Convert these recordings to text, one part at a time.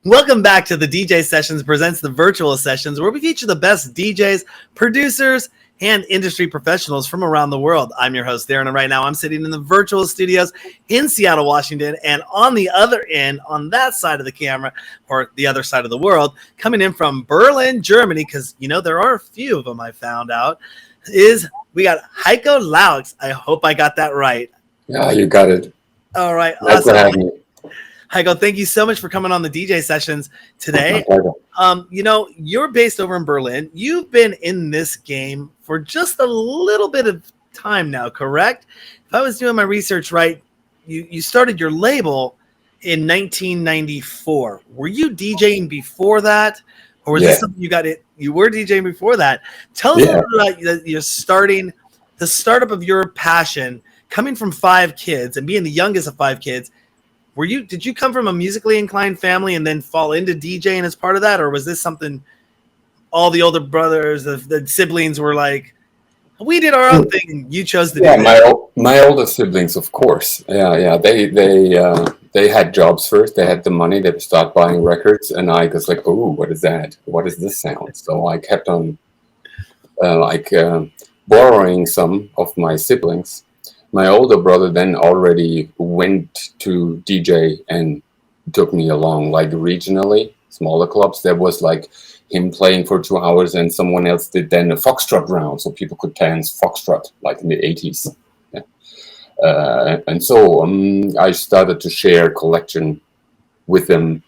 Welcome back to the DJ Sessions presents the Virtual Sessions, where we feature the best DJs, producers, and industry professionals from around the world. I'm your host, Darren, and right now I'm sitting in the virtual studios in Seattle, Washington, and on the other end, on that side of the camera, or the other side of the world, coming in from Berlin, Germany, because, you know, there are a few of them I found out, we got Heiko Laux. I hope I got that right. Yeah, you got it. All right, Nice to have you. Heiko, thank you so much for coming on the DJ Sessions today. You know, you're based over in Berlin. You've been in this game for just a little bit of time now, correct? If I was doing my research right, you started your label in 1994. Were you DJing before that? Or was this something you were DJing before that? Tell us a little bit about your the startup of your passion, coming from 5 kids and being the youngest of 5 kids. Did you come from a musically inclined family and then fall into DJing as part of that? Or was this something all the older brothers, the siblings were like, we did our own thing and you chose to do that? My older siblings, of course. Yeah. They had jobs first. They had the money. They would start buying records. And I was like, oh, what is that? What is this sound? So I kept on borrowing some of my siblings. My older brother then already went to DJ and took me along, like regionally, smaller clubs. There was like him playing for 2 hours and someone else did then a foxtrot round so people could dance foxtrot like in the 80s. Yeah. And so I started to share collection with them,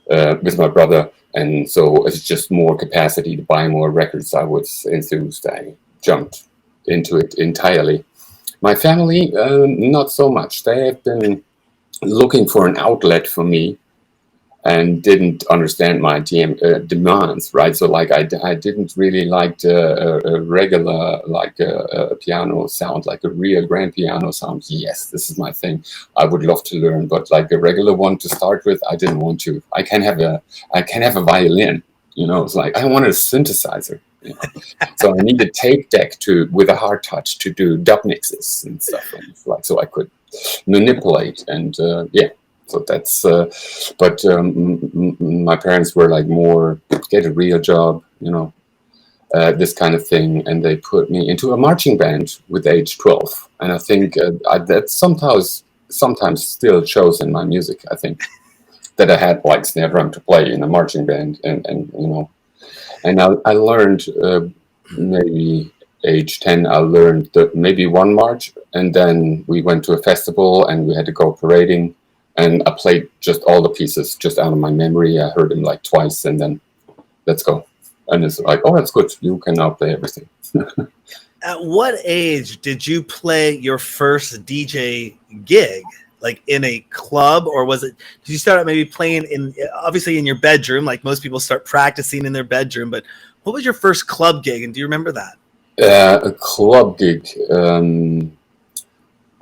with my brother. And so it's just more capacity to buy more records. I was enthused. I jumped into it entirely. My family, not so much. They have been looking for an outlet for me and didn't understand my demands, right? So like I didn't really like a regular, like a piano sound, like a real grand piano sound. Yes, this is my thing. I would love to learn, but like a regular one to start with, I didn't want to. I can have a violin, you know. It's like I wanted a synthesizer. You know? So I needed tape deck with a hard touch to do dub mixes and stuff, and like so I could manipulate and So that's but my parents were like more get a real job, you know, this kind of thing, and they put me into a marching band with age 12, and I think that sometimes still shows in my music. I think that I had like snare drum to play in a marching band, and you know. And I learned maybe age 10, I learned maybe one march, and then we went to a festival and we had to go parading, and I played just all the pieces just out of my memory. I heard them like twice, and then let's go. And it's like, oh, that's good. You can now play everything. At what age did you play your first DJ gig? Like in a club, or did you start out maybe playing obviously in your bedroom, like most people start practicing in their bedroom, but what was your first club gig, and do you remember that? A club gig.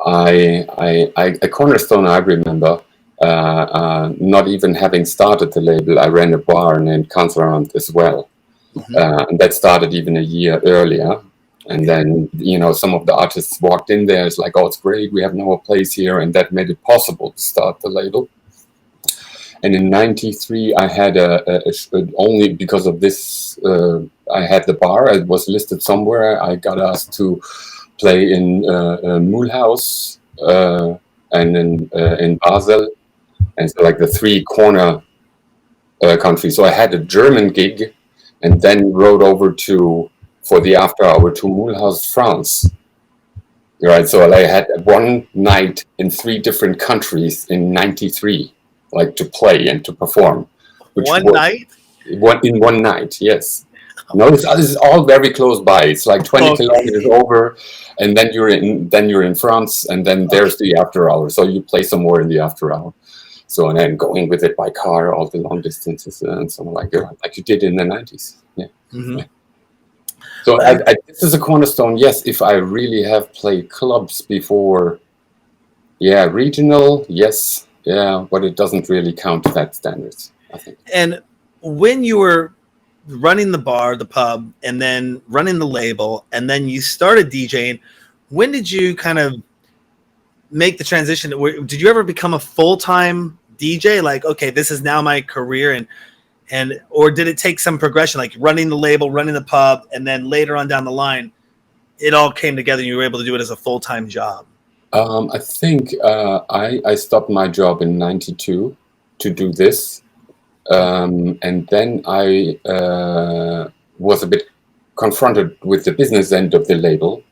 A Cornerstone, I remember, not even having started the label, I ran a bar named Kanzleramt as well. Mm-hmm. And that started even a year earlier. And then, you know, some of the artists walked in there. It's like, oh, it's great. We have now a place here. And that made it possible to start the label. And in 93, I had only because of this, I had the bar. It was listed somewhere. I got asked to play in Mulhouse and in Basel. And so like the 3 corner countries. So I had a German gig and then rode over for the after hour to Mulhouse, France. Right, so I had one night in 3 different countries in 93, like to play and to perform. One night, yes. No, this is all very close by. It's like 20 kilometers over, and then you're in France, and then there's the after hour. So you play some more in the after hour. So and then going with it by car all the long distances and something like you did in the 90s. Yeah. Mm-hmm. Yeah. So this is a cornerstone. Yes, if I really have played clubs before, regional, yes, but it doesn't really count to that standards, I think. And when you were running the bar, the pub, and then running the label, and then you started DJing, when did you kind of make the transition? Did you ever become a full-time DJ? Like, okay, this is now my career, and or did it take some progression, like running the label, running the pub, and then later on down the line, it all came together and you were able to do it as a full-time job? I think I stopped my job in '92 to do this, and then I was a bit confronted with the business end of the label.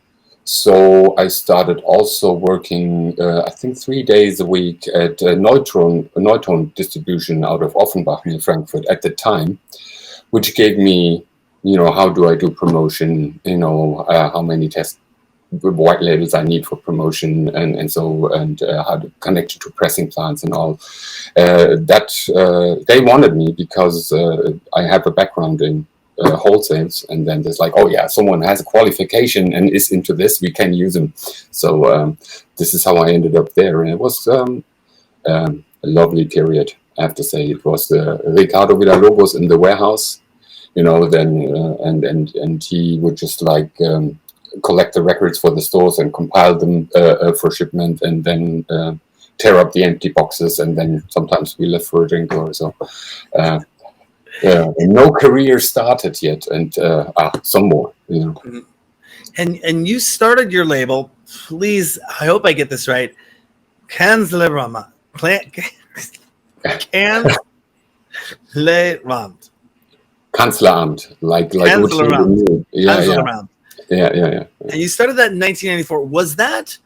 So I started also working, I think 3 days a week at Neutron distribution out of Offenbach near Frankfurt at the time, which gave me, how do I do promotion, how many white labels I need for promotion, and how to connect it to pressing plants and all. They wanted me because I have a background in wholesales, and then there's like, oh yeah, someone has a qualification and is into this, we can use them. So this is how I ended up there, and it was a lovely period. I have to say, it was Ricardo Villalobos in the warehouse, then and he would just like collect the records for the stores and compile them for shipment, and then tear up the empty boxes, and then sometimes we left for a drink or so. No career started yet, and some more. And you started your label. Please, I hope I get this right. Kanzleramt. Kanzleramt, like Kanzleramt. Kanzleramt. Yeah. And you started that in 1994. Was that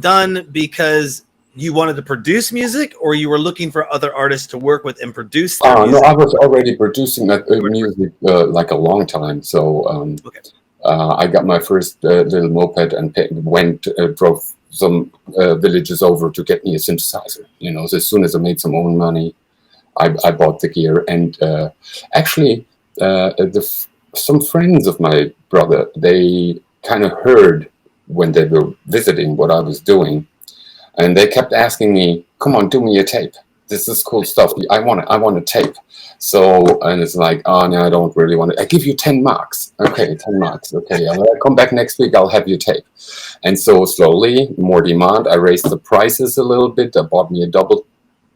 done because you wanted to produce music, or you were looking for other artists to work with and produce their music? No, I was already producing that music like a long time. So I got my first little moped and drove some villages over to get me a synthesizer. So as soon as I made some own money, I bought the gear. And actually, some friends of my brother, they kind of heard when they were visiting what I was doing. And they kept asking me, come on, do me a tape. This is cool stuff. I want a tape. So, and it's like, oh, no, I don't really want it. I give you 10 marks. Okay, 10 marks. Okay, I'll come back next week. I'll have your tape. And so slowly, more demand. I raised the prices a little bit. I bought me a double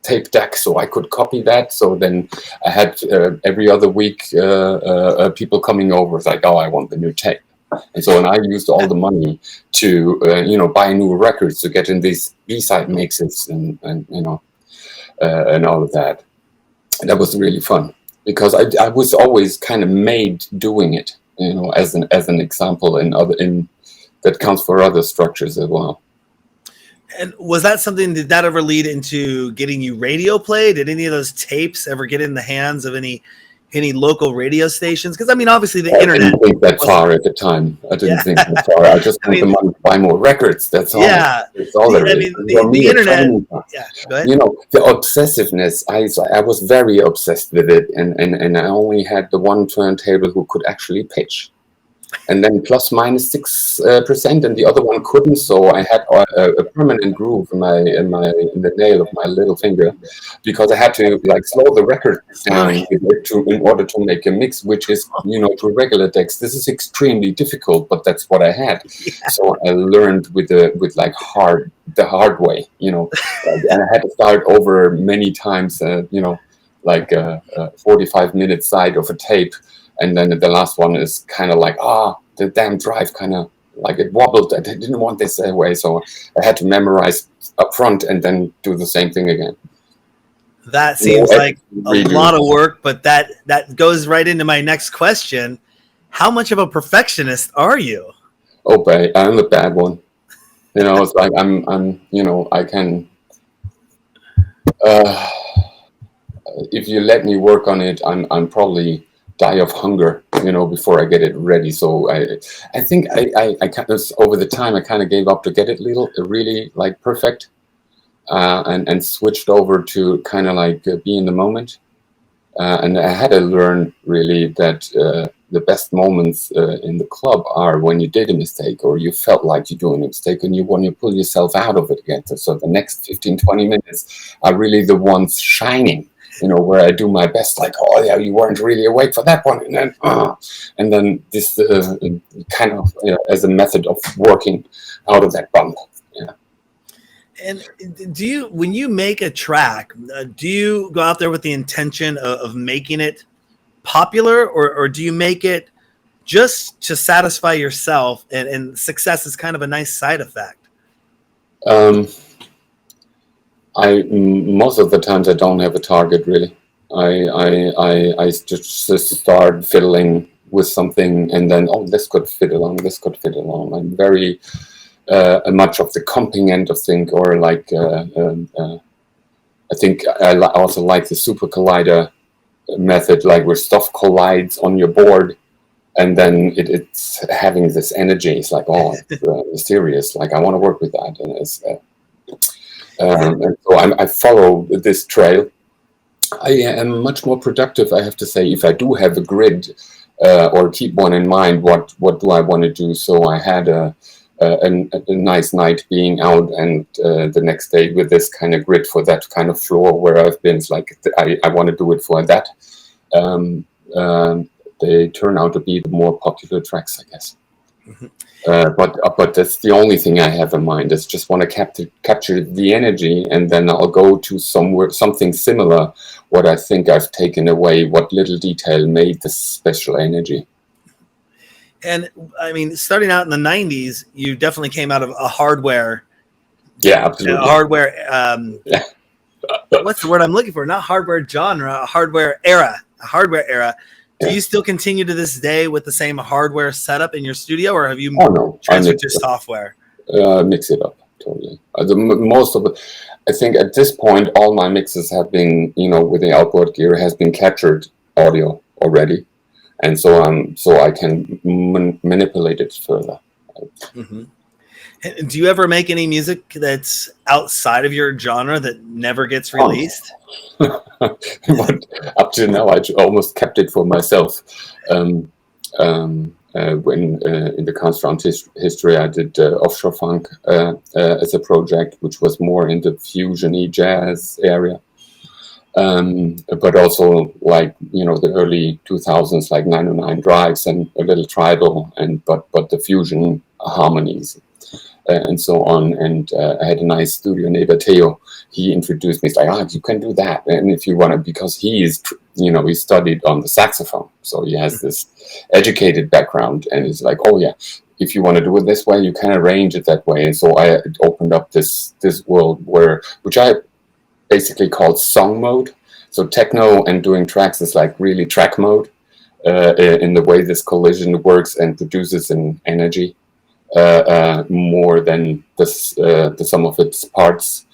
tape deck so I could copy that. So then I had every other week people coming over. It's like, oh, I want the new tape. And so, and I used all the money to, buy new records to get in these B-side mixes and all of that. And that was really fun because I was always kind of made doing it, as an example in that counts for other structures as well. And was that something? Did that ever lead into getting you radio play? Did any of those tapes ever get in the hands of any local radio stations? Because I mean, obviously the internet. I didn't think that far at the time. I didn't think that far. I just wanted the money to buy more records. That's all. Yeah, that's all there is. The internet. Yeah, go ahead. The obsessiveness. I was very obsessed with it, and I only had the one turntable who could actually pitch. And then plus minus 6%, and the other one couldn't. So I had a permanent groove in the nail of my little finger, because I had to slow the record down in order to make a mix, which is to regular decks. This is extremely difficult, but that's what I had. Yeah. So I learned the hard way, and I had to start over many times. 45-minute side of a tape. And then the last one is kind of the damn drive kind of it wobbled. I didn't want this away, so I had to memorize up front and then do the same thing again. That seems like a lot of work, but that goes right into my next question. How much of a perfectionist are you? Oh, I'm a bad one. It's like I'm I can. If you let me work on it, I'm probably die of hunger, before I get it ready. So I think I kind of, over the time, I kind of gave up to get it really perfect, and switched over to kind of be in the moment. And I had to learn really that the best moments in the club are when you did a mistake, or you felt like you're doing a mistake, and you want to pull yourself out of it again. So the next 15, 20 minutes are really the ones shining. Where I do my best, oh yeah, you weren't really awake for that one, and then this kind of as a method of working out of that bump. Yeah. And do you, when you make a track, do you go out there with the intention of making it popular, or do you make it just to satisfy yourself, and success is kind of a nice side effect? Most of the times I don't have a target really. I just start fiddling with something, and then this could fit along. This could fit along. I'm very much of the comping end of thing, or like I think I also like the super collider method, like where stuff collides on your board, and then it's having this energy. It's like, it's mysterious. Like I want to work with that, and it's. And so I follow this trail. I am much more productive, I have to say, if I do have a grid or keep one in mind. What do I want to do? So I had a nice night being out, and the next day with this kind of grid for that kind of floor where I've been. It's like I want to do it for that. They turn out to be the more popular tracks, I guess. Mm-hmm. But that's the only thing I have in mind. Is just want to capture the energy, and then I'll go to something similar. What I think I've taken away, what little detail made this special energy. And I mean, starting out in the '90s, you definitely came out of a hardware. Yeah, absolutely. Hardware. What's the word I'm looking for? Not hardware genre. A hardware era. A hardware era. Do you still continue to this day with the same hardware setup in your studio, or have you transferred to software? Mix it up totally. Most of it, I think, at this point, all my mixes have been, with the outboard gear, has been captured audio already, and so I can manipulate it further. Mm-hmm. Do you ever make any music that's outside of your genre that never gets released? But up to now, I almost kept it for myself. When in the Kanzleramt history, I did offshore funk as a project, which was more in the fusion-y jazz area. But also like the early 2000s, like 909 drives and a little tribal, but the fusion harmonies. And so on, and I had a nice studio neighbor, Theo. He introduced me. He's like, you can do that, and if you want to, because he is, he studied on the saxophone, so he has this educated background, and he's like, if you want to do it this way, you can arrange it that way. And so I opened up this world which I basically called song mode. So techno and doing tracks is like really track mode, in the way this collision works and produces an energy. More than the sum of its parts,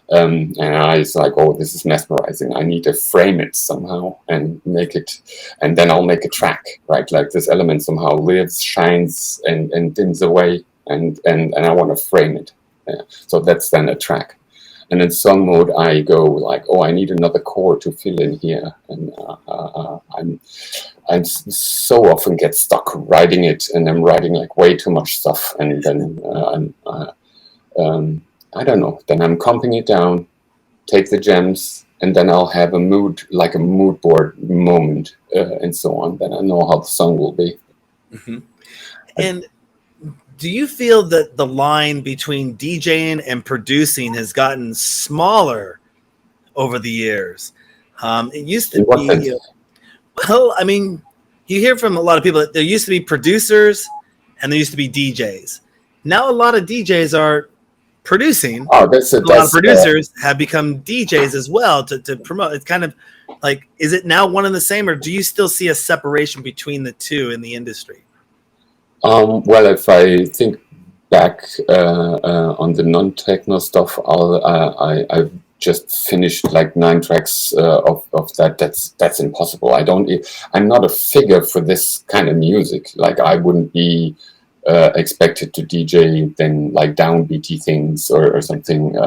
and I was like, this is mesmerizing. I need to frame it somehow and make it, and then I'll make a track, right? Like this element somehow lives, shines, and dims away, and I want to frame it. So that's then a track. And in song mode, I go like, I need another chord to fill in here, and I so often get stuck writing it, and I'm writing like way too much stuff, and then I don't know. Then I'm comping it down, take the gems, and then I'll have a mood, like a mood board moment, and so on. Then I know how the song will be. Mm-hmm. And do you feel that the line between DJing and producing has gotten smaller over the years? It used to be, well, I mean, you hear from a lot of people that there used to be producers and there used to be DJs. Now a lot of DJs are producing. A lot of producers have become DJs as well to promote. It's kind of like, is it now one and the same, or do you still see a separation between the two in the industry? Well, if I think back on the non-techno stuff, I've just finished like 9 tracks of that. That's impossible. I'm not a figure for this kind of music. Like I wouldn't be expected to DJ then like downbeaty things or something.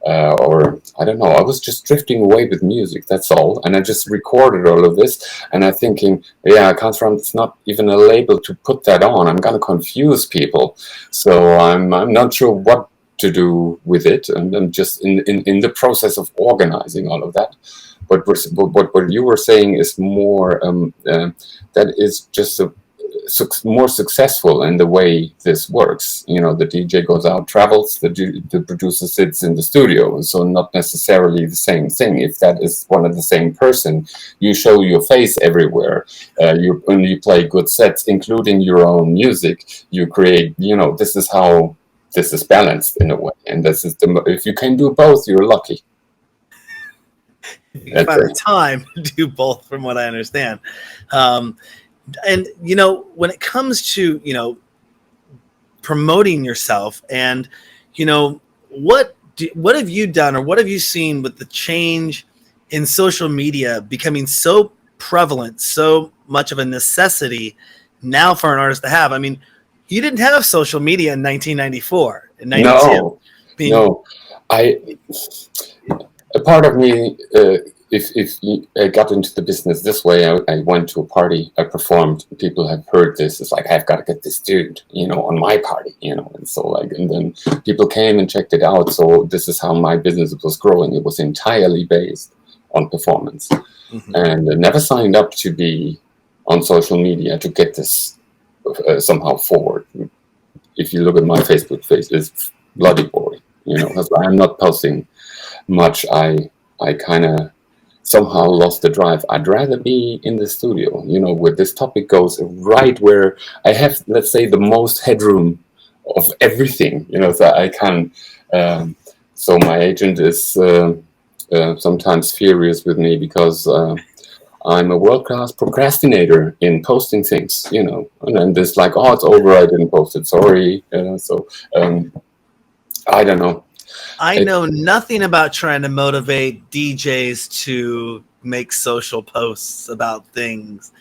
Or I don't know, I was just drifting away with music, that's all. And I just recorded all of this, and I'm thinking, Kanzleramt, it's not even a label to put that on. I'm going to confuse people. So I'm not sure what to do with it. And I'm just in the process of organizing all of that. But what you were saying is more, that is just more successful in the way this works. You know, the DJ goes out, travels, the producer sits in the studio, and so not necessarily the same thing. If that is one of the same person, you show your face everywhere. When you play good sets, including your own music, you create. You know, this is how this is balanced in a way, and this is if you can do both, you're lucky. You find the time to do both, from what I understand. And, you know, when it comes to, you know, promoting yourself and, you know, what have you done or what have you seen with the change in social media becoming so prevalent, so much of a necessity now for an artist to have? I mean, you didn't have social media in 1994, in 92. No. A part of me, if I got into the business this way, I went to a party, I performed, people have heard this, it's like, I've got to get this dude, you know, on my party, you know, and so like, and then people came and checked it out, so this is how my business was growing. It was entirely based on performance, and I never signed up to be on social media to get this somehow forward. If you look at my Facebook page, it's bloody boring, you know, I'm not posting much. I kind of somehow lost the drive. I'd rather be in the studio, you know, where this topic goes, right where I have, let's say, the most headroom of everything, you know, so I can. So my agent is sometimes furious with me because I'm a world-class procrastinator in posting things, you know, and then there's like, oh, it's over, I didn't post it, sorry, you know, so I don't know. I know nothing about trying to motivate DJs to make social posts about things.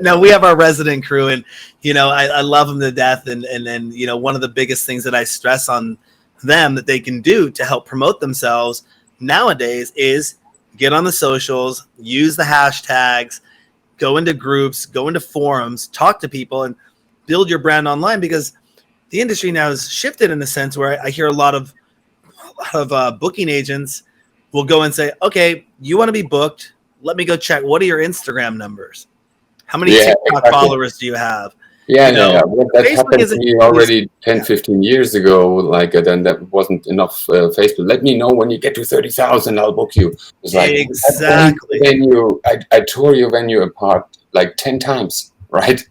No, we have our resident crew, and you know, I love them to death. And then, you know, one of the biggest things that I stress on them that they can do to help promote themselves nowadays is get on the socials, use the hashtags, go into groups, go into forums, talk to people, and build your brand online, because the industry now has shifted in a sense where I hear a lot of booking agents will go and say, okay, you want to be booked? Let me go check. What are your Instagram numbers? How many TikTok followers do you have? Well, that happened to me already 10, 15 years ago. Like, then that wasn't enough Facebook. Let me know when you get to 30,000, I'll book you. It's like, exactly. I tore your venue apart like 10 times, right?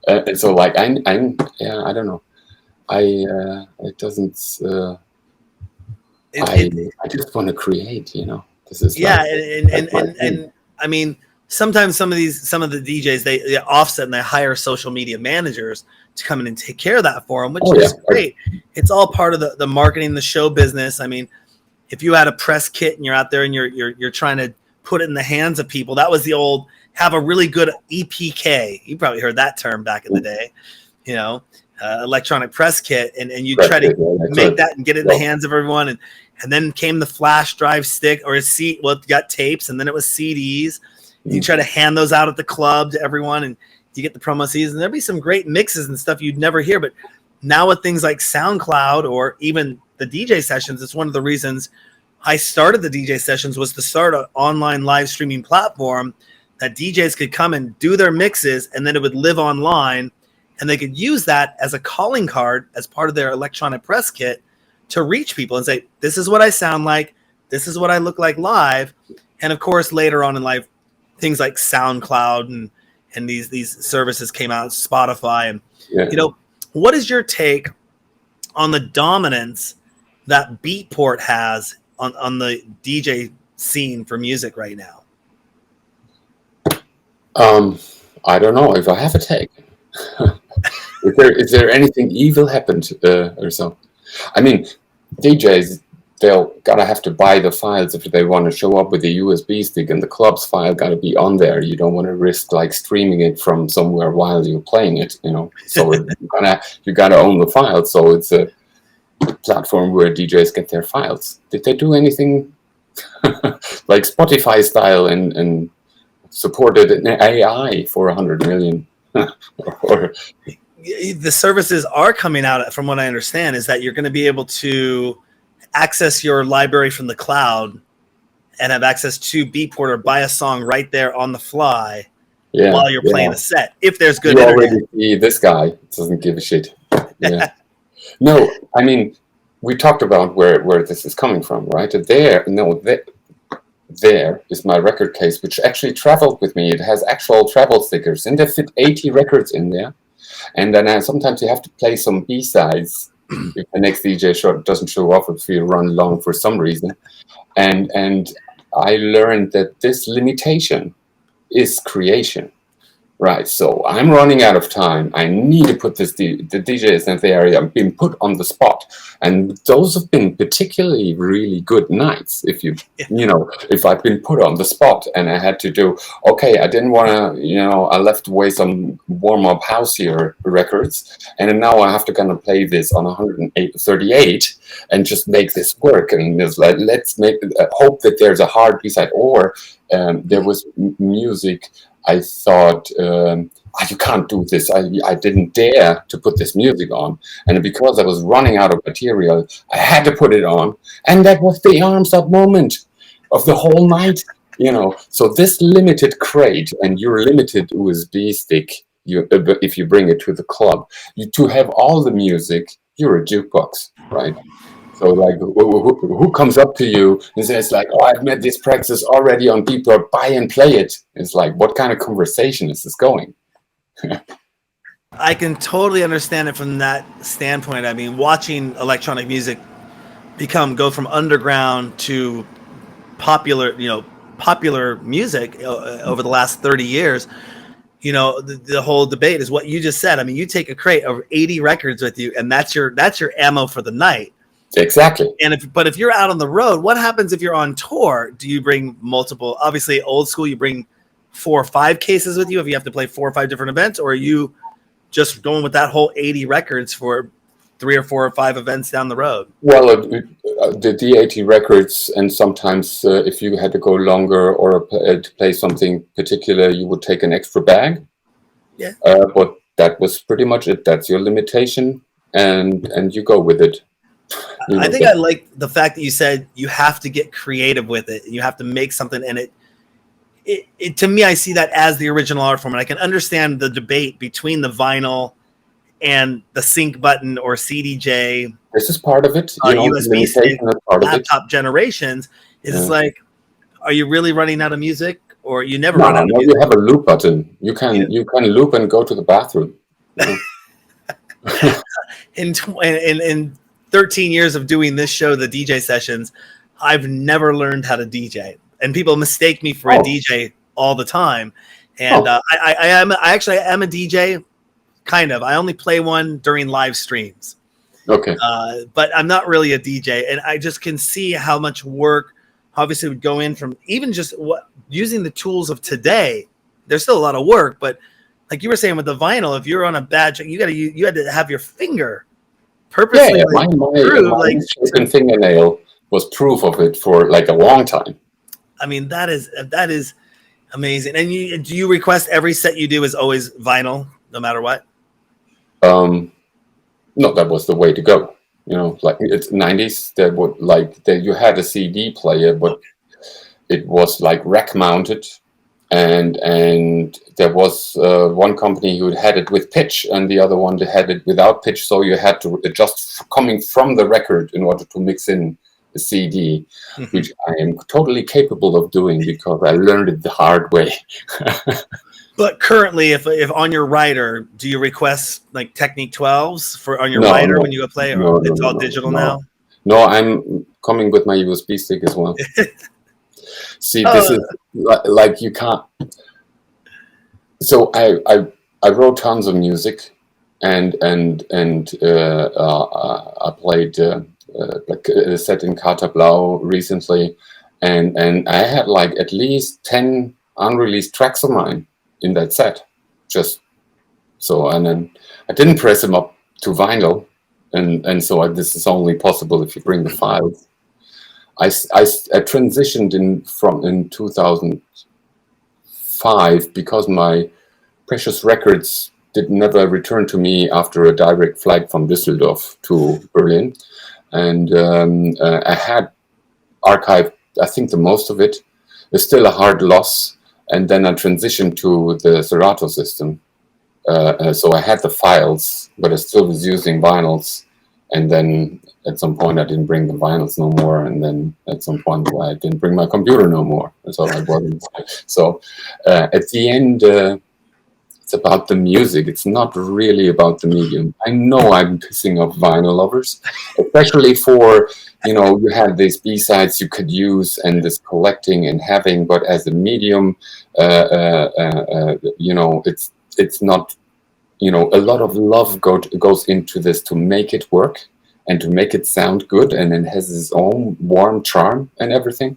And so, like, I don't know. It doesn't. I just want to create, you know. This is and I mean, sometimes some of the DJs they offset and they hire social media managers to come in and take care of that for them, which is great. It's all part of the marketing, the show business. I mean, if you had a press kit and you're out there and you're trying to put it in the hands of people, that was the old have a really good EPK. You probably heard that term back in the day, you know. Electronic press kit, and you try to make that and get it in the hands of everyone, and then came the flash drive stick or it got tapes, and then it was CDs. You try to hand those out at the club to everyone, and you get the promo CDs, and there'll be some great mixes and stuff you'd never hear. But now with things like SoundCloud or even the DJ sessions, it's one of the reasons I started the DJ sessions was to start an online live streaming platform that DJs could come and do their mixes, and then it would live online. And they could use that as a calling card as part of their electronic press kit to reach people and say, this is what I sound like. This is what I look like live. And of course, later on in life, things like SoundCloud and these services came out, Spotify. And, you know, what is your take on the dominance that Beatport has on the DJ scene for music right now? I don't know if I have a take. Is there anything evil happened or so? I mean, DJs, they'll gotta have to buy the files if they want to show up with a USB stick, and the club's file gotta be on there. You don't want to risk like streaming it from somewhere while you're playing it, you know. So you gotta own the file. So it's a platform where DJs get their files. Did they do anything like Spotify style and supported an AI for 100 million? Or the services are coming out, from what I understand, is that you're going to be able to access your library from the cloud and have access to Beatport or buy a song right there on the fly while you're playing a set. If there's good you internet. already see this guy doesn't give a shit. Yeah. No, I mean, we talked about where this is coming from, right? There is my record case, which actually traveled with me. It has actual travel stickers, and they fit 80 records in there. And then sometimes you have to play some B-sides if the next DJ doesn't show up, if you run long for some reason. And I learned that this limitation is creation. Right, so I'm running out of time. I need to put the DJs in the area. I'm being put on the spot, and those have been particularly really good nights. If if I've been put on the spot and I had to do, okay, I didn't want to, I left away some warm up houseier records, and now I have to kind of play this on 138 and just make this work. And it's like, let's hope that there's a hard B-side, or there was music. I thought, you can't do this. I didn't dare to put this music on. And because I was running out of material, I had to put it on. And that was the arms up moment of the whole night, So this limited crate and your limited USB stick, if you bring it to the club, to have all the music, you're a jukebox, right? So like, who comes up to you and says like, oh, I've made this practice already on Beatport, buy and play it. It's like, what kind of conversation is this going? I can totally understand it from that standpoint. I mean, watching electronic music go from underground to popular music over the last 30 years, the whole debate is what you just said. I mean, you take a crate of 80 records with you, and that's your ammo for the night. Exactly. And if you're out on the road, what happens if you're on tour? Do you bring multiple? Obviously, old school, you bring 4 or 5 cases with you if you have to play 4 or 5 different events, or are you just going with that whole 80 records for 3 or 4 or 5 events down the road? Well, the D80 records, and sometimes if you had to go longer or to play something particular, you would take an extra bag. Yeah. But that was pretty much it. That's your limitation, and you go with it. I think I like the fact that you said you have to get creative with it. You have to make something, and it to me, I see that as the original art form, and I can understand the debate between the vinyl and the sync button or CDJ. This is part of it. USB stick, laptop generations. It's like, are you really running out of music, or you never run out of music? You have a loop button. You can loop and go to the bathroom. In 13 years of doing this show, the DJ sessions, I've never learned how to DJ, and people mistake me for a DJ all the time. And I am a DJ, kind of. I only play one during live streams. Okay. But I'm not really a DJ, and I just can see how much work obviously would go in from even just using the tools of today. There's still a lot of work, but like you were saying with the vinyl, if you're on a bad track, you had to have your finger purposely. Yeah, my broken fingernail was proof of it for like a long time. I mean, that is amazing. And do you request every set you do is always vinyl, no matter what? No, that was the way to go. Like it's 90s. You had a CD player, but it was like rack mounted, and there was one company who had it with pitch, and the other one that had it without pitch. So you had to adjust coming from the record in order to mix in the CD, which I am totally capable of doing because I learned it the hard way. But currently, if on your writer, do you request like Technique 12s on your writer when you go play, or it's all digital now? No, I'm coming with my USB stick as well. See, this is like you can't. So I wrote tons of music, and I played like a set in Blau recently, and I had like at least 10 unreleased tracks of mine in that set, just so. And then I didn't press them up to vinyl, and so this is only possible if you bring the files. I transitioned in 2005 because my precious records did never return to me after a direct flight from Düsseldorf to Berlin, and I had archived, I think, the most of it. It's still a hard loss, and then I transitioned to the Serato system. So I had the files, but I still was using vinyls. And then at some point I didn't bring the vinyls no more. And then at some point I didn't bring my computer no more. So I wasn't. So at the end, it's about the music. It's not really about the medium. I know I'm pissing off vinyl lovers, especially for, you had these B-sides you could use and this collecting and having, but as a medium, it's not, a lot of love goes into this to make it work and to make it sound good, and it has its own warm charm and everything.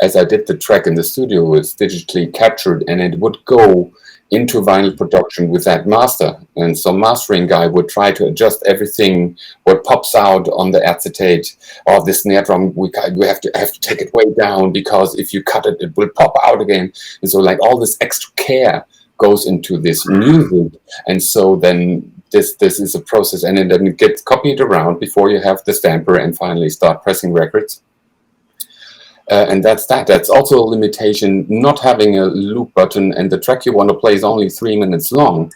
As I did the track in the studio, it was digitally captured, and it would go into vinyl production with that master. And some mastering guy would try to adjust everything what pops out on the acetate. Or the snare drum, we have to take it way down, because if you cut it, it will pop out again. And so like all this extra care goes into this music. And so then this is a process, and then it gets copied around before you have the stamper and finally start pressing records. And that's that. That's also a limitation, not having a loop button, and the track you want to play is only 3 minutes long,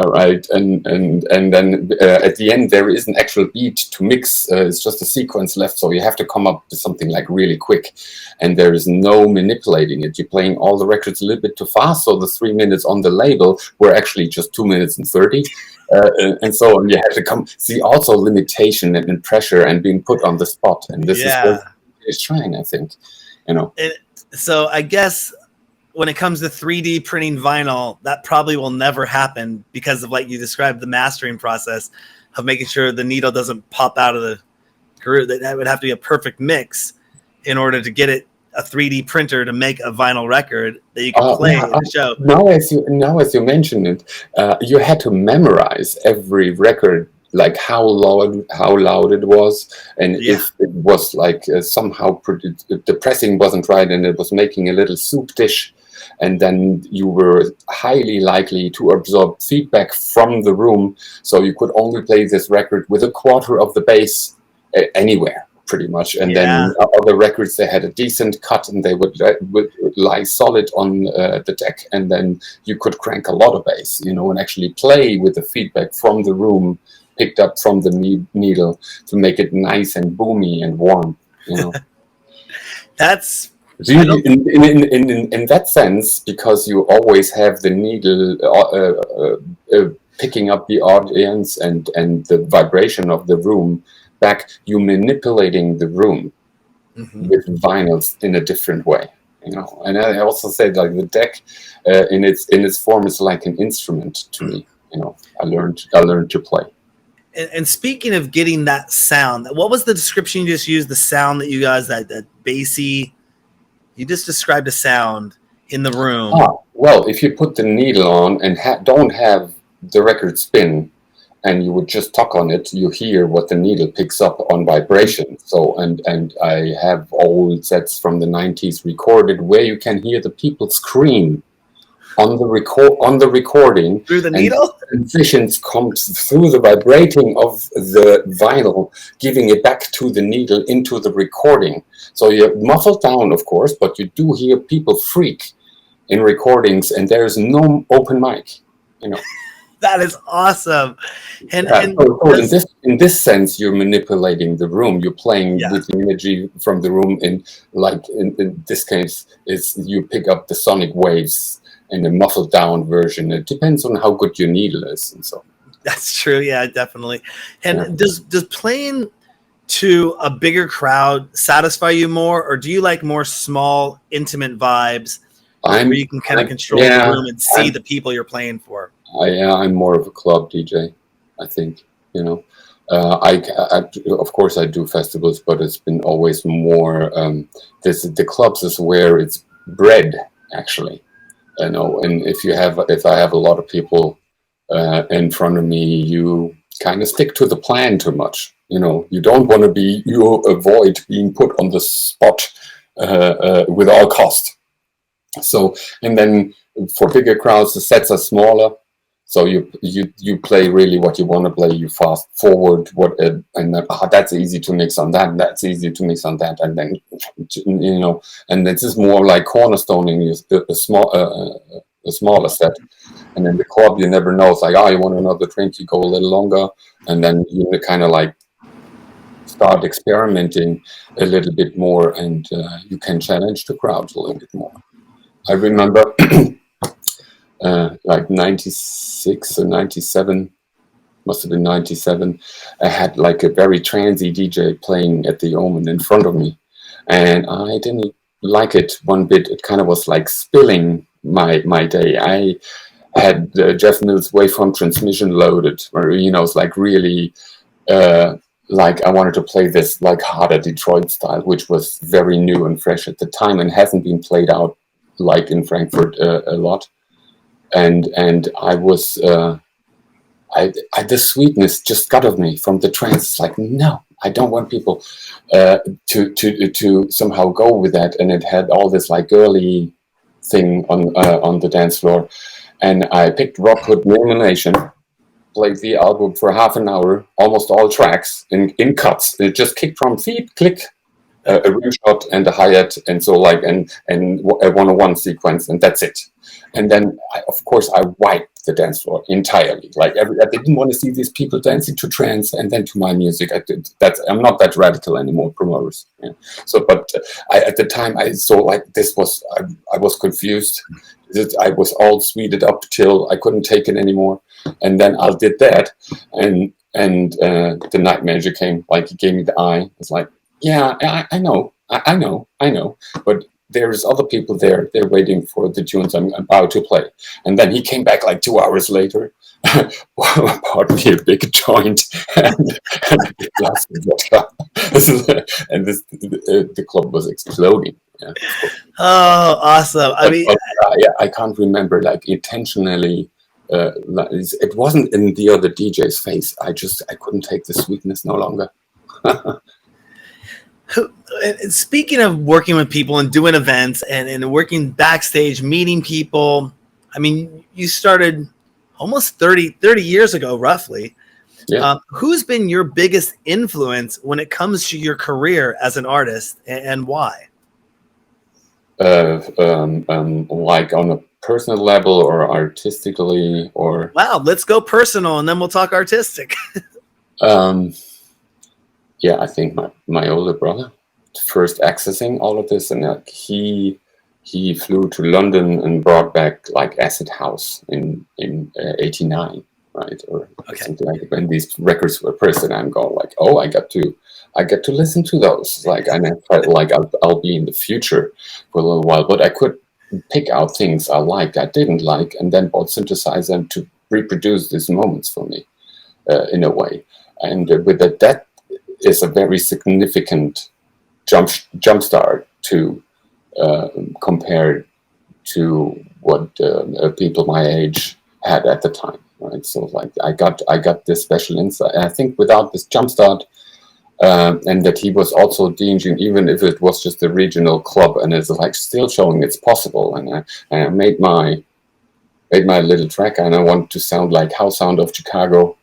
right? And then at the end there is an actual beat to mix. It's just a sequence left, so you have to come up with something like really quick, and there is no manipulating it. You're playing all the records a little bit too fast, so the 3 minutes on the label were actually just 2 minutes and 30. And so on. You have to see also limitation and pressure and being put on the spot, and this is trying, I think, So I guess when it comes to 3D printing vinyl, that probably will never happen because of, like you described, the mastering process of making sure the needle doesn't pop out of the groove. That would have to be a perfect mix in order to get it a 3D printer to make a vinyl record that you can play in the show. Now as you mentioned it, you had to memorize every record, like how loud it was, and if it was like somehow the pressing wasn't right and it was making a little soup dish, and then you were highly likely to absorb feedback from the room, so you could only play this record with a quarter of the bass anywhere pretty much, and then other records they had a decent cut and they would lie solid on the deck, and then you could crank a lot of bass, and actually play with the feedback from the room picked up from the needle to make it nice and boomy and warm. That's in that sense, because you always have the needle picking up the audience and the vibration of the room back, you manipulating the room with vinyls in a different way. And I also said, like, the deck in its form is like an instrument to me. I learned to play. And speaking of getting that sound, what was the description you just used? The sound that you guys, that bassy, you just described a sound in the room. Well, if you put the needle on and don't have the record spin, and you would just tuck on it, you hear what the needle picks up on vibration. So, and I have old sets from the 90s recorded where you can hear the people scream on the recording through the needle. Transitions comes through the vibrating of the vinyl, giving it back to the needle into the recording. So you're muffled down, of course, but you do hear people freak in recordings, and there's no open mic. That is awesome. And so in this sense, you're manipulating the room. You're playing with the energy from the room. In this case, is you pick up the sonic waves in a muffled down version. It depends on how good your needle is, and so. That's true. Yeah, definitely. And does playing to a bigger crowd satisfy you more, or do you like more small, intimate vibes where you can kind of control the room and see the people you're playing for? I'm more of a club DJ, I think. I of course I do festivals, but it's been always more. The clubs is where it's bred, actually. And if I have a lot of people in front of me, you kind of stick to the plan too much. You don't want to you avoid being put on the spot with all cost. So, and then for bigger crowds, the sets are smaller. So you play really what you want to play. You fast forward and then, that's easy to mix on that. And that's easy to mix on that, and then and this is more like cornerstoning a smaller set. And in the club, you never know. It's like, you want another drink, you go a little longer, and then you kind of like start experimenting a little bit more, and you can challenge the crowd a little bit more. I remember like 96 or 97, must have been 97, I had like a very transy DJ playing at the Ovum in front of me, and I didn't like it one bit. It kind of was like spilling my day. I had Jeff Mills' waveform transmission loaded, or it's like really like I wanted to play this like harder Detroit style, which was very new and fresh at the time and hasn't been played out like in Frankfurt a lot. And I was the sweetness just got of me from the trance. It's like, no, I don't want people to somehow go with that. And it had all this like girly thing on the dance floor. And I picked Rockwood Elimination, played the album for half an hour, almost all tracks in cuts. It just kicked from feet, click, a rim shot and a hi-hat, and so like and a 101 sequence, and that's it. And then of course I wiped the dance floor entirely. Like I didn't want to see these people dancing to trance and then to my music. I'm not that radical anymore, promoters. Yeah. So, but at the time I saw like this was I was confused. I was all sweeted up till I couldn't take it anymore, and then I did that, and the night manager came, like he gave me the eye. It's like, yeah, I know, but there's other people there. They're waiting for the tunes I'm about to play. And then he came back like 2 hours later, bought me a big joint and a big glass of vodka. And the club was exploding. Yeah. Oh, awesome! I can't remember like intentionally. It wasn't in the other DJ's face. I couldn't take the sweetness no longer. Speaking of working with people and doing events and working backstage, meeting people, I mean, you started almost 30 years ago, roughly. Yeah. Who's been your biggest influence when it comes to your career as an artist, and why? Like on a personal level or artistically, or wow, let's go personal and then we'll talk artistic. Yeah, I think my older brother, first accessing all of this, and he flew to London and brought back like Acid House in 89, right, or something like that. When these records were pressed, and I'm going like, oh, I get to listen to those. Like I felt like I'll be in the future for a little while, but I could pick out things I liked, I didn't like, and then both synthesize them to reproduce these moments for me in a way. And with that is a very significant jump start to compare to what people my age had at the time, right? So like I got this special insight. I think without this jump start, and that he was also Djing, even if it was just a regional club, and it's like still showing it's possible. And I made my little track, and I wanted to sound like House Sound of Chicago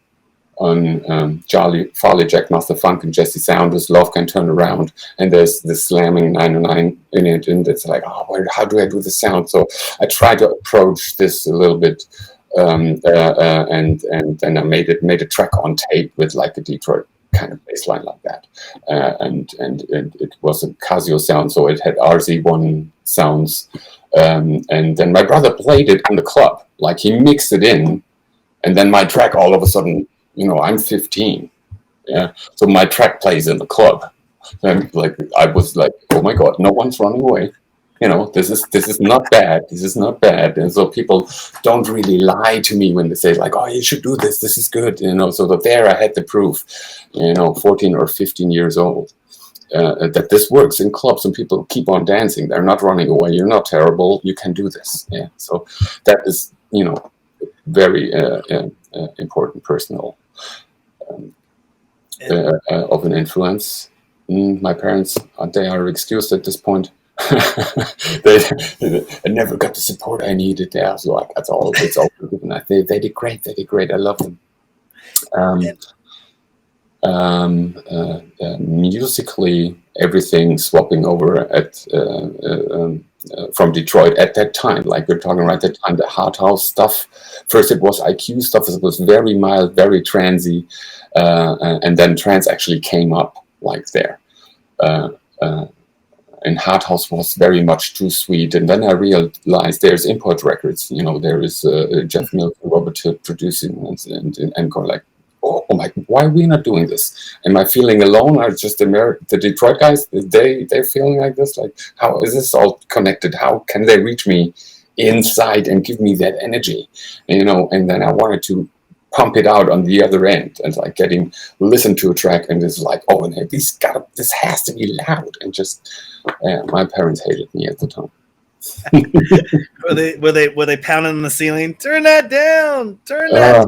on Farley, Jack Master Funk, and Jesse Saunders, Love Can Turn Around, and there's the slamming 909 in it, and it's like, oh, how do I do the sound? So I tried to approach this a little bit, and then I made a track on tape with like a Detroit kind of bass line like that, and it was a Casio sound, so it had RZ1 sounds, and then my brother played it in the club, like he mixed it in, and then my track all of a sudden, I'm 15, yeah, so my track plays in the club, and like I was like, oh my god, no one's running away. This is not bad. This is not bad. And so people don't really lie to me when they say like, oh, you should do this. This is good. So that there I had the proof, 14 or 15 years old, that this works in clubs and people keep on dancing. They're not running away. You're not terrible. You can do this. Yeah. So that is, very important personal of an influence. My parents, they are excused at this point. I never got the support I needed there. So like, it's all forgiven. They did great. They did great. I love them. Musically, everything swapping over at from Detroit at that time. Like we're talking right at that time, the hard house stuff. First, it was IQ stuff. It was very mild, very transy, and then trance actually came up like there. And hard house was very much too sweet. And then I realized there's import records. You know, there is Jeff Mills and Robert Hill producing and going like, oh my, why are we not doing this? Am I feeling alone? Or just the Detroit guys, they're feeling like this? Like, how is this all connected? How can they reach me inside and give me that energy? And, you know, and then I wanted to pump it out on the other end and like listen to a track and it's like, oh, and this has to be loud. And just, my parents hated me at the time. were they pounding on the ceiling? Turn that down. Turn that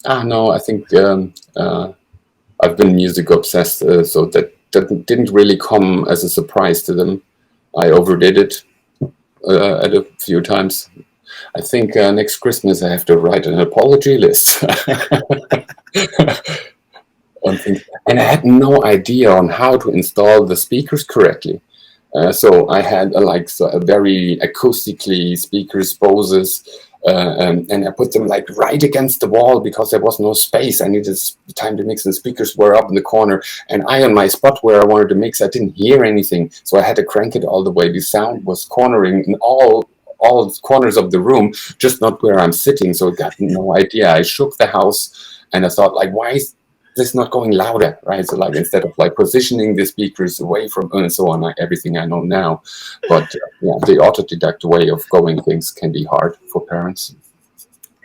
down. No, I think I've been music obsessed, so that didn't really come as a surprise to them. I overdid it at a few times. I think next Christmas I have to write an apology list. And I had no idea on how to install the speakers correctly. So I had a very acoustically speakers, Boses, and I put them like right against the wall because there was no space. I needed time to mix, and the speakers were up in the corner. And I, on my spot where I wanted to mix, I didn't hear anything, so I had to crank it all the way. The sound was cornering in all corners of the room, just not where I'm sitting. So I got no idea. I shook the house, and I thought, like, why is this not going louder, right? So like instead of like positioning the speakers away from and so on, like everything I know now. But yeah, the autodidact way of going things can be hard for parents.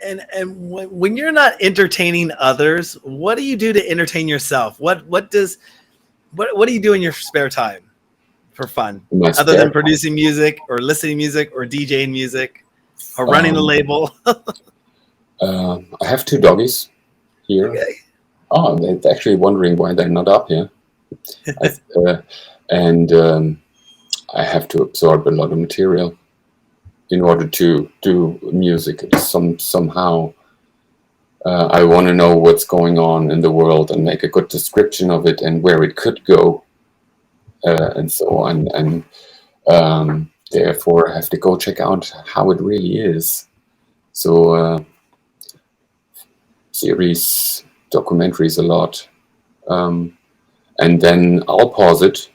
And when you're not entertaining others, what do you do to entertain yourself? What do you do in your spare time for fun, other than producing music or listening to music or DJing music or running a label? I have 2 doggies here. Okay. Oh, they're actually wondering why they're not up here. I have to absorb a lot of material in order to do music. Somehow I want to know what's going on in the world and make a good description of it and where it could go, and so on. And therefore I have to go check out how it really is. So series, documentaries a lot, and then I'll pause it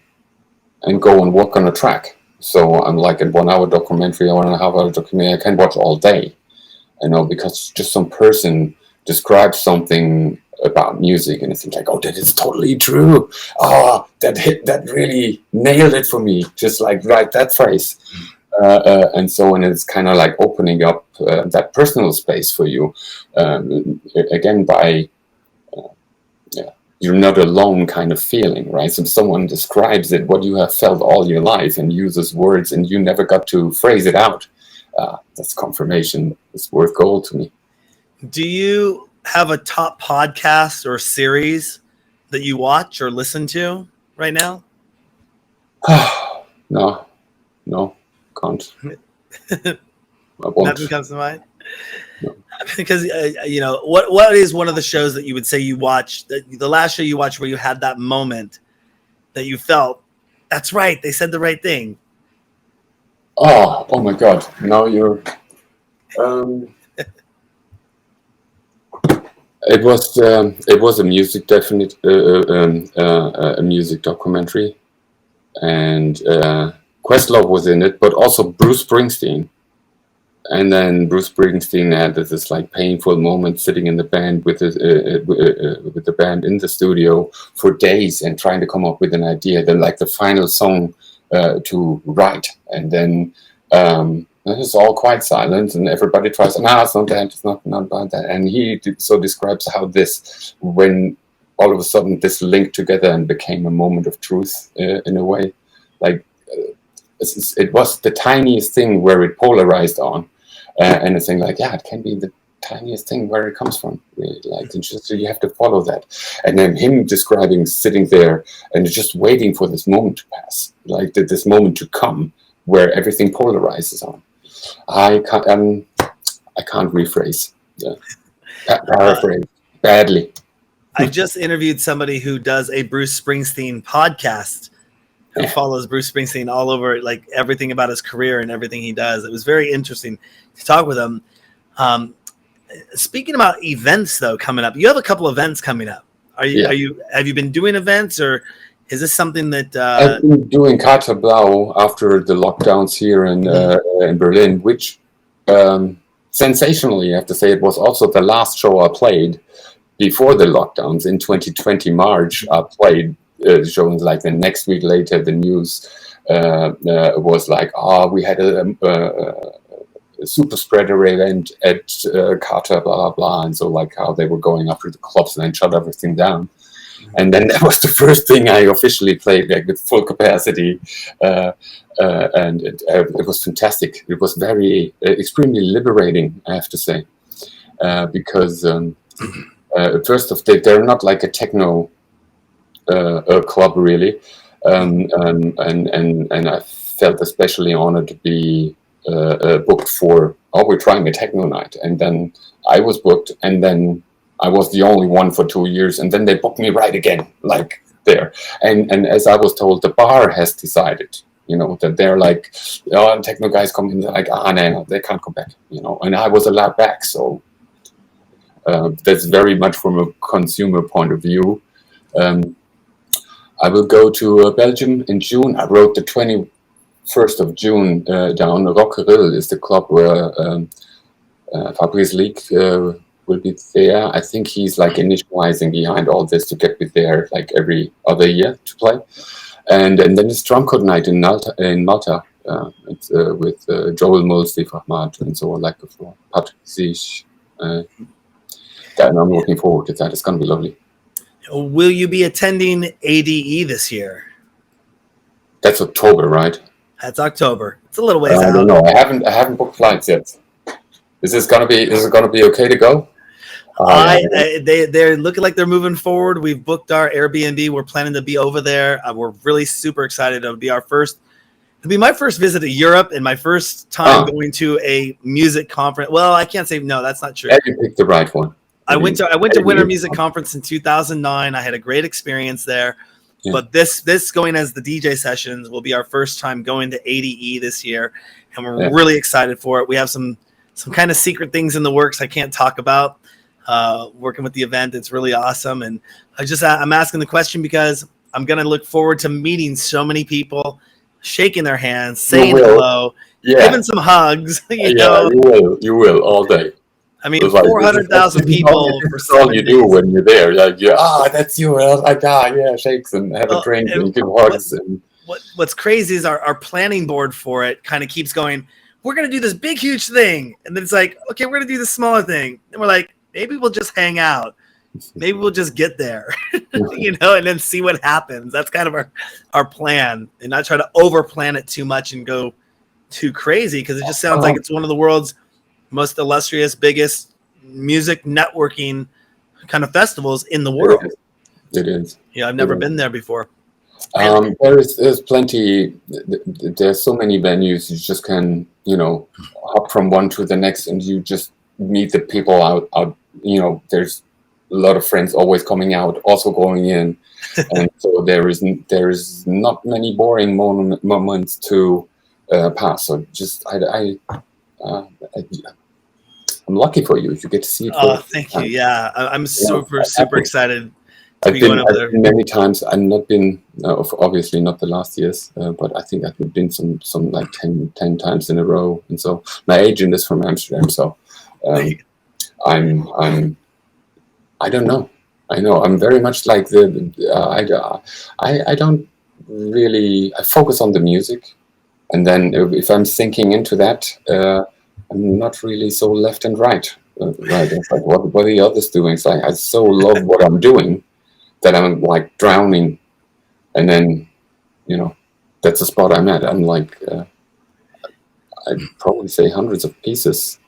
and go and work on a track. So I'm like a 1 hour documentary, 1.5 hour documentary, I can watch all day, you know, because just some person describes something about music and it's like, oh, that is totally true. Oh, that really nailed it for me. Just like write that phrase. And so, and it's kind of like opening up that personal space for you, again, by you're not alone kind of feeling, right? So someone describes it, what you have felt all your life, and uses words, and you never got to phrase it out. That's confirmation. It's worth gold to me. Do you have a top podcast or series that you watch or listen to right now? No, can't. Nothing comes to mind. No. Because you know, what is one of the shows that you would say you watched, the last show you watched where you had that moment that you felt, that's right, they said the right thing? Oh my God! Now you're. It was a music a music documentary, and Questlove was in it, but also Bruce Springsteen. And then Bruce Springsteen had this like painful moment sitting in the band with the band in the studio for days and trying to come up with an idea. Then like the final song to write, and then it's all quite silent, and everybody tries. No, it's not that. It's not about that. And he so describes how this, when all of a sudden this linked together and became a moment of truth in a way, like it was the tiniest thing where it polarized on. And a thing like, yeah, it can be the tiniest thing where it comes from. Really. Like, it's just, you have to follow that. And then him describing sitting there and just waiting for this moment to pass, like this moment to come where everything polarizes on. I can't rephrase. Yeah. Paraphrase badly. I just interviewed somebody who does a Bruce Springsteen podcast, who follows Bruce Springsteen all over, like everything about his career and everything he does. It was very interesting to talk with him. Speaking about events, though, coming up, you have a couple events coming up. Have you been doing events, or is this something that I've been doing Kata Blau after the lockdowns here in Berlin, which sensationally, I have to say, it was also the last show I played before the lockdowns in 2020 March. I played showing like the next week later. The news was like, we had a super spreader event at Kata, blah blah blah, and so like how they were going after the clubs and then shut everything down. And then that was the first thing I officially played, like with full capacity, and it was fantastic. It was very extremely liberating, I have to say, because first of they're not like a techno club really, and I felt especially honored to be booked for. We're trying a techno night, and then I was booked, and then I was the only one for 2 years, and then they booked me right again, like there. And as I was told, the bar has decided, that they're like, techno guys come in, they're like, no, they can't come back, and I was allowed back. So that's very much from a consumer point of view. I will go to Belgium in June. I wrote the 21st of June down. Rockeril is the club where Fabrice Leek will be there. I think he's like initializing behind all this to get me there like every other year to play. And then there's Drum Code Night in Malta. It's with Joel Mull, Steve Rachmad, and so on, like before. Patrick Zich. And I'm looking forward to that. It's going to be lovely. Will you be attending ADE this year? That's October, right? That's October. It's a little ways out. I don't know. I haven't booked flights yet. Is it going to be okay to go? They're looking like they're moving forward. We've booked our Airbnb. We're planning to be over there. We're really super excited. It'll be my first visit to Europe and my first time going to a music conference. Well, I can't say no. That's not true. You picked the right one. I went to Winter Music Conference in 2009. I had a great experience there. Yeah. But this going as the DJ sessions will be our first time going to ADE this year, and we're really excited for it. We have some kind of secret things in the works I can't talk about. Working with the event, it's really awesome, and I'm asking the question because I'm gonna look forward to meeting so many people, shaking their hands, saying hello, giving some hugs. You will all day. I mean, 400,000 people. That's all you do when you're there. Like, that's you. Like, shakes and have a drink and you give hugs. What's crazy is our planning board for it kind of keeps going, we're going to do this big, huge thing. And then it's like, okay, we're going to do this smaller thing. And we're like, maybe we'll just hang out. Maybe we'll just get there, and then see what happens. That's kind of our plan, and not try to over plan it too much and go too crazy, because it just sounds like it's one of the world's most illustrious, biggest music networking kind of festivals in the world. It is. Yeah, I've never been there before. There's plenty. There's so many venues. You just can, hop from one to the next, and you just meet the people out. There's a lot of friends always coming out, also going in, and so there is not many boring moments to pass. So just I'm lucky for you if you get to see it. Thank you. Yeah, I'm super excited. I've been many times. I've not been, obviously not the last years, but I think I've been some like 10 times in a row. And so my agent is from Amsterdam, so I don't know. I know I'm very much like I don't really. I focus on the music, and then if I'm sinking into that, I'm not really so left and right. Right? It's like what are the others doing? It's like I so love what I'm doing that I'm like drowning, and then that's the spot I'm at. I'm like I'd probably say hundreds of pieces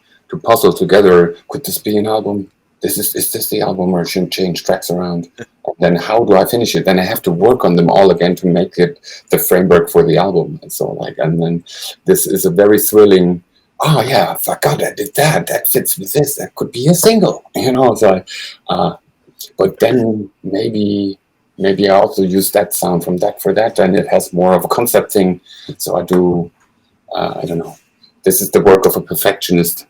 puzzle together. Could this be an album? Is this the album, or should change tracks around? And then how do I finish it? Then I have to work on them all again to make it the framework for the album. And so and then this is a very thrilling. Oh yeah, I forgot I did that. That fits with this. That could be a single, So, but then maybe I also use that sound from that for that, and it has more of a concept thing. So I do. I don't know. This is the work of a perfectionist,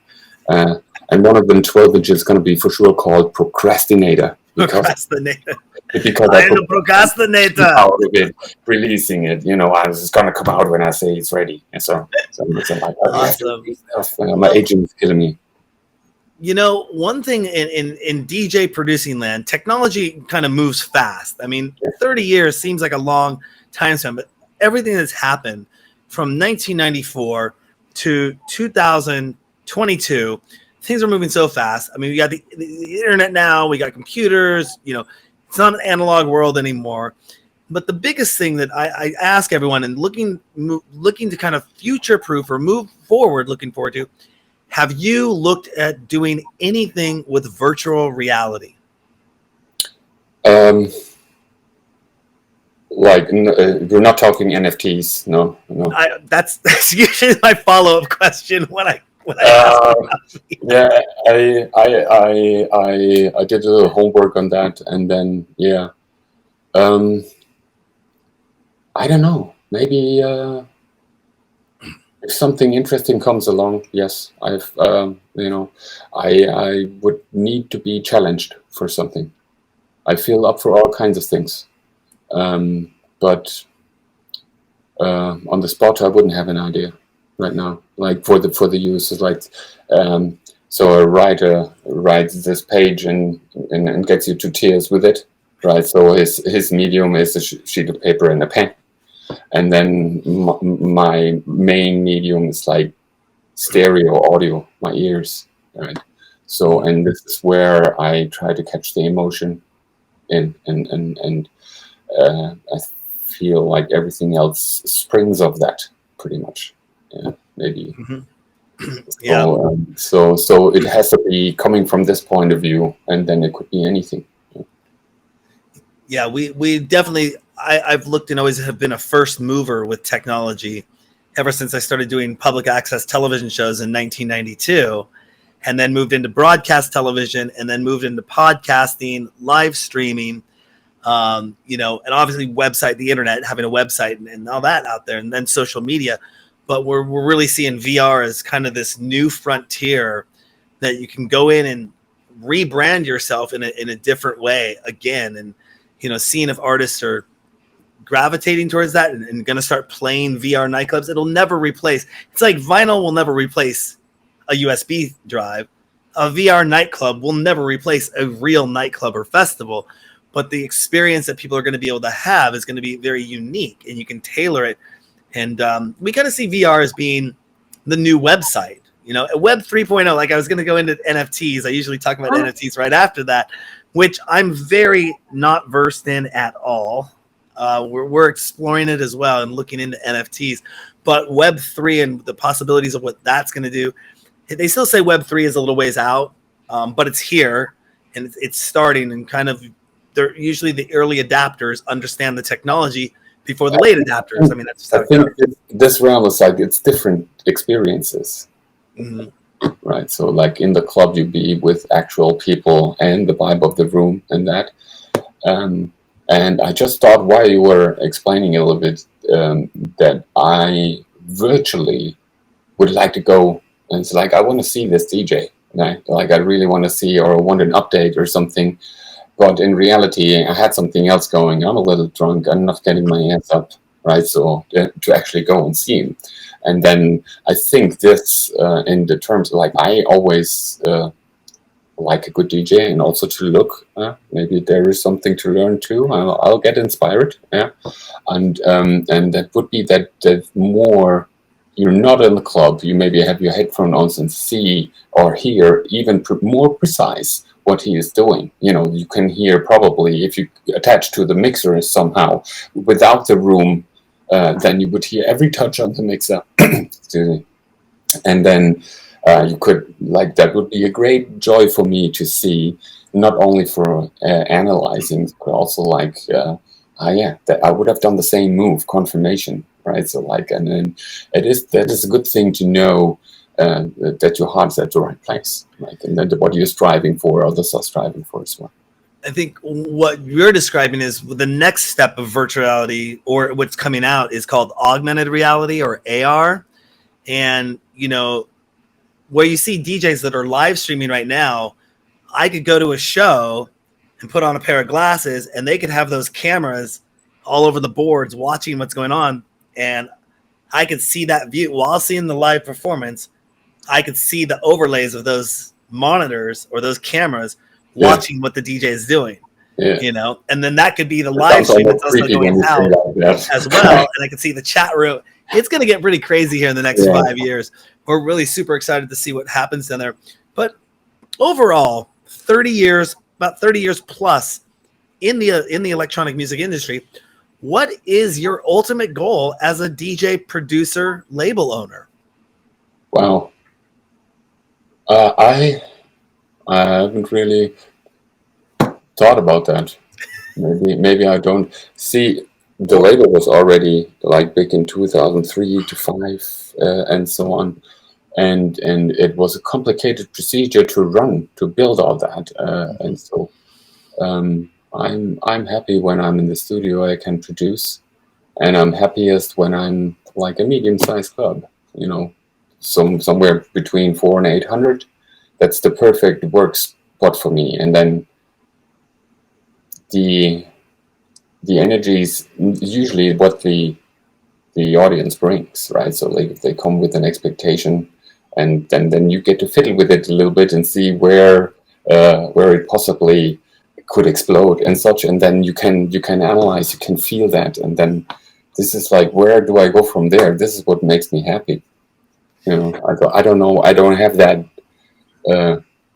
and one of them, 12 inches, is going to be for sure called Procrastinator. Procrastinator. Because I'm a procrastinator. Out of it, releasing it, it's going to come out when I say it's ready. And so I'm like, awesome. My agent is killing me. One thing in DJ producing land, technology kind of moves fast. I mean, 30 years seems like a long time span, but everything that's happened from 1994 to 2022, things are moving so fast. I mean, we got the internet now, we got computers, it's not an analog world anymore. But the biggest thing that I ask everyone, and looking to kind of future-proof or move forward, looking forward to, have you looked at doing anything with virtual reality? We're not talking NFTs, no. That's usually my follow-up question when I ask. Yeah, I did a little homework on that, and then I don't know. Maybe if something interesting comes along, yes, I would need to be challenged for something. I feel up for all kinds of things. But on the spot, I wouldn't have an idea right now. Like for the use, it's like so a writer writes this page and gets you to tears with it, right? So his medium is a sheet of paper and a pen, and then my main medium is like stereo audio, my ears, right? So, and this is where I try to catch the emotion and I feel like everything else springs of that pretty much. Yeah, maybe. Mm-hmm. So it has to be coming from this point of view, and then it could be anything. Yeah, we definitely. I've looked and always have been a first mover with technology ever since I started doing public access television shows in 1992, and then moved into broadcast television, and then moved into podcasting, live streaming, and obviously the internet, having a website and all that out there, and then social media. But we're really seeing VR as kind of this new frontier that you can go in and rebrand yourself in a different way again, and seeing if artists are gravitating towards that and going to start playing VR nightclubs. It'll never replace. It's like vinyl will never replace a USB drive. A VR nightclub will never replace a real nightclub or festival. But the experience that people are going to be able to have is going to be very unique, and you can tailor it. And we kind of see VR as being the new website. Web 3.0, like I was going to go into NFTs. I usually talk about NFTs right after that, which I'm very not versed in at all. We're exploring it as well and looking into NFTs. But Web 3 and the possibilities of what that's going to do, they still say Web 3 is a little ways out, but it's here and it's starting, and kind of they're usually the early adapters understand the technology before the late adapters. I mean, that's just how I think this realm is like it's different experiences. Mm-hmm. Right, so like in the club, you be with actual people and the vibe of the room and that. And I just thought while you were explaining a little bit that I virtually would like to go, and it's like I want to see this DJ, right? Like I really want to see or want an update or something. But in reality, I had something else going. I'm a little drunk. I'm not getting my hands up, right? So to actually go and see him. And then I think this, in the terms, like I always like a good DJ, and also to look. Maybe there is something to learn too. I'll get inspired. Yeah, and that would be that more. You're not in the club. You maybe have your headphones on and see or hear even more precise what he is doing. You can hear probably if you attach to the mixer somehow without the room. Then you would hear every touch on the mixer. Excuse me. And then you could like that would be a great joy for me to see, not only for analyzing, but also like yeah, that I would have done the same move, confirmation, right? So like, and then that is a good thing to know, that your heart's at the right place, like, and then what you're striving for, others are striving for as well. I think what you're describing is the next step of virtuality, or what's coming out, is called augmented reality, or AR. And, you know, where you see DJs that are live streaming right now, I could go to a show and put on a pair of glasses, and they could have those cameras all over the boards watching what's going on. And I could see that view while seeing the live performance. I could see the overlays of those monitors or those cameras watching what the DJ is doing, you know, and then that could be the live stream that's also going out as well. And I can see the chat room. It's going to get pretty crazy here in the next 5 years. We're really super excited to see what happens down there. But overall, 30 years, about 30 years plus in the electronic music industry, what is your ultimate goal as a DJ, producer, label owner? Wow. I haven't really thought about that. Maybe I don't see. The label was already like big in 2003 to 5 and so on, and it was a complicated procedure to run, to build all that, and so I'm happy when I'm in the studio. I can produce, and I'm happiest when I'm like a medium-sized club, you know, somewhere between 400 and 800. That's the perfect work spot for me. And then the energy is usually what the audience brings, right? So like if they come with an expectation, and then you get to fiddle with it a little bit and see where it possibly could explode and such, and then you can analyze, you can feel that, and then this is like, where do I go from there? This is what makes me happy. You know, I don't know. I don't have that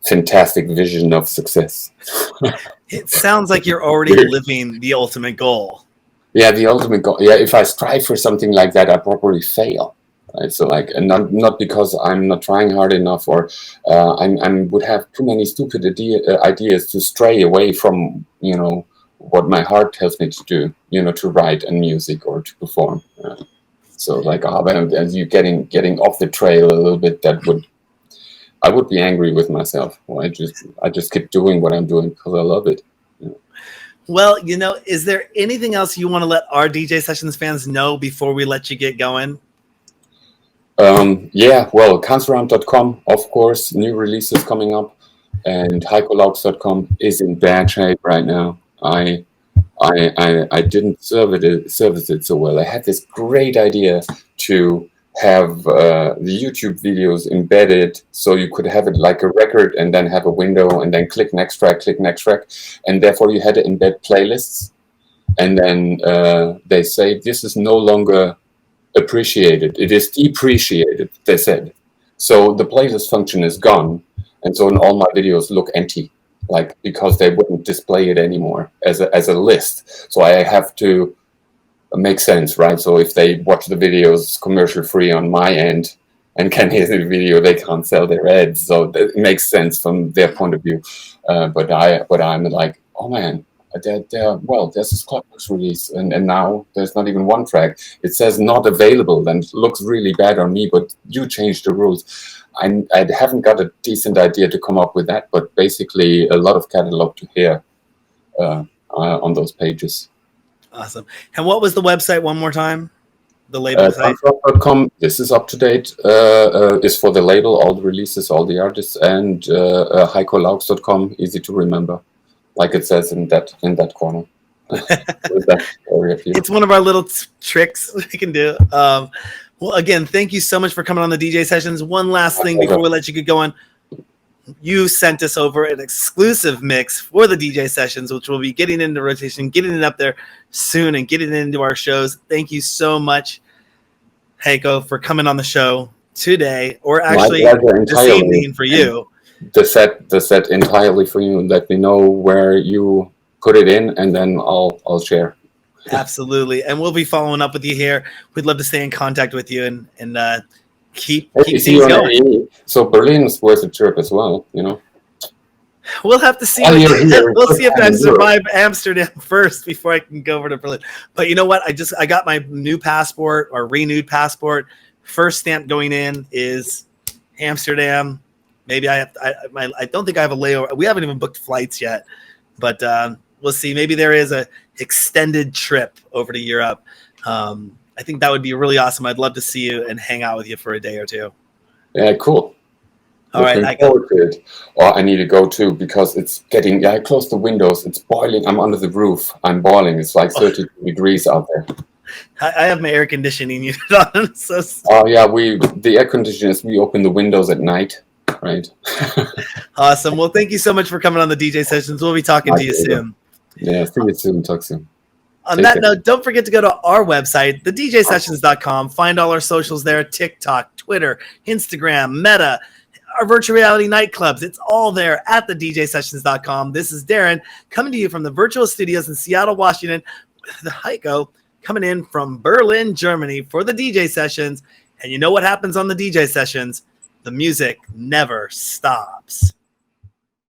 fantastic vision of success. It sounds like you're already living the ultimate goal. Yeah, the ultimate goal. Yeah, if I strive for something like that, I probably fail. Right? So like, and not because I'm not trying hard enough, or I would have too many stupid ideas to stray away from, you know, what my heart tells me to do, you know, to write and music or to perform. So like, as you getting off the trail a little bit, I would be angry with myself. Well, I just keep doing what I'm doing because I love it. Well, you know, is there anything else you want to let our DJ Sessions fans know before we let you get going? Yeah, well, Kanzleramt.com, of course, new releases coming up, and HeikoLaux.com is in bad shape right now. I didn't service it so well. I had this great idea to have the YouTube videos embedded, so you could have it like a record and then have a window and then click next track, and therefore you had to embed playlists. And then they say this is no longer appreciated, it is depreciated, they said. So the playlist function is gone, and so all my videos look empty, like, because they wouldn't display it anymore as a list. So I have to make sense, right? So if they watch the videos commercial free on my end and can hear the video, they can't sell their ads. So it makes sense from their point of view. But I'm like, oh man, there's this Clubhouse release, and now there's not even one track. It says not available, and it looks really bad on me, but you changed the rules. I haven't got a decent idea to come up with that, but basically a lot of catalog to hear on those pages. Awesome. And what was the website one more time? The label site? Kanzleramt.com. This is up to date. Is for the label, all the releases, all the artists, and HeikoLaux.com, easy to remember, like it says in that corner. It's one of our little tricks we can do. Well, again, thank you so much for coming on the DJ Sessions. One last thing before we let you get going. You sent us over an exclusive mix for the DJ Sessions, which we'll be getting into rotation, getting it up there soon, and getting it into our shows. Thank you so much, Heiko, for coming on the show today, or actually this evening for you. The set entirely for you, and let me know where you put it in, and then I'll share. Absolutely, and we'll be following up with you here. We'd love to stay in contact with you, and keep See things you on going. AE. So Berlin is worth a trip as well, you know. We'll have to see. Oh, you're here. We'll see if I survive Amsterdam first before I can go over to Berlin. But you know what? I got my new passport or renewed passport. First stamp going in is Amsterdam. Maybe I don't think I have a layover. We haven't even booked flights yet, but we'll see. Maybe there is a extended trip over to Europe. I think that would be really awesome. I'd love to see you and hang out with you for a day or two. Yeah, cool. All right, I go. Oh, I need to go too because it's getting. Yeah, I closed the windows. It's boiling. I'm under the roof. I'm boiling. It's like 30 degrees out there. I have my air conditioning unit on. So. Oh yeah, the air conditioners. We open the windows at night, right? Awesome. Well, thank you so much for coming on the DJ sessions. We'll be talking to you soon. Yeah, see you soon. Talk soon. On that note, don't forget to go to our website, thedjsessions.com. Find all our socials there: TikTok, Twitter, Instagram, Meta. Our virtual reality nightclubs. It's all there at thedjsessions.com. This is Darren coming to you from the virtual studios in Seattle, Washington, with Heiko coming in from Berlin, Germany for the DJ sessions. And you know what happens on the DJ sessions? The music never stops.